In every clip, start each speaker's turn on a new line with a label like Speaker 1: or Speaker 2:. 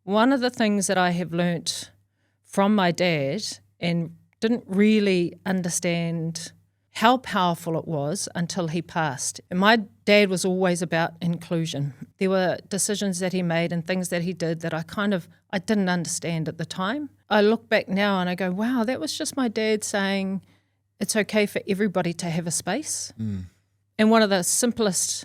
Speaker 1: One of the things that I have learnt from my dad and didn't really understand how powerful it was until he passed. And my dad was always about inclusion. There were decisions that he made and things that he did that I didn't understand at the time. I look back now and I go, wow, that was just my dad saying it's okay for everybody to have a space. And one of the simplest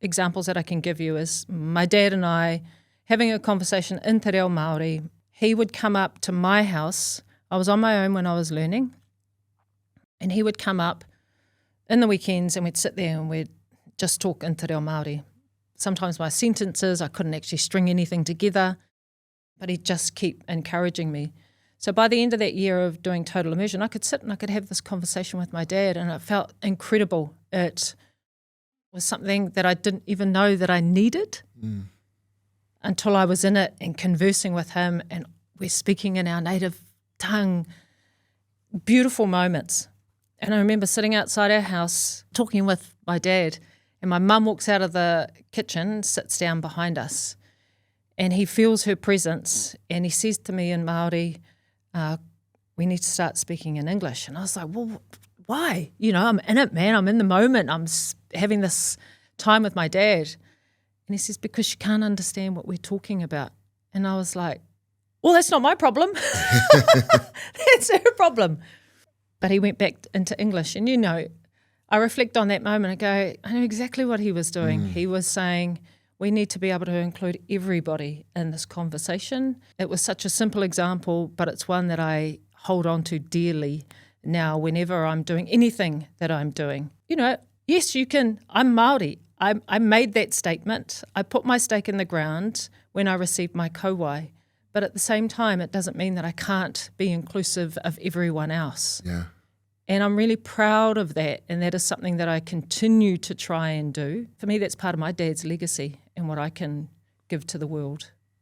Speaker 1: examples that I can give you is my dad and I having a conversation in te reo Māori. He would come up to my house. I was on my own when I was learning. And he would come up in the weekends and we'd sit there and we'd just talk in te reo Māori. Sometimes my sentences, I couldn't actually string anything together, but he'd just keep encouraging me. So by the end of that year of doing total immersion, I could sit and I could have this conversation with my dad, and it felt incredible. It was something that I didn't even know that I needed until I was in it and conversing with him, and we're speaking in our native tongue. Beautiful moments. And I remember sitting outside our house talking with my dad, and my mum walks out of the kitchen, sits down behind us, and he feels her presence, and he says to me in Māori, we need to start speaking in English. And I was like, well, why? You know, I'm in it, man. I'm in the moment. I'm having this time with my dad. And he says, because she can't understand what we're talking about. And I was like, well, that's not my problem. That's her problem. But he went back into English. And, you know, I reflect on that moment and go, I know exactly what he was doing. He was saying, we need to be able to include everybody in this conversation. It was such a simple example, but it's one that I hold on to dearly now whenever I'm doing anything that I'm doing. You know, yes, you can. I'm Māori. I made that statement. I put my stake in the ground when I received my kauae. But at the same time, it doesn't mean that I can't be inclusive of everyone else.
Speaker 2: Yeah.
Speaker 1: And I'm really proud of that, and that is something that I continue to try and do. For me, that's part of my dad's legacy and what I can give to the world.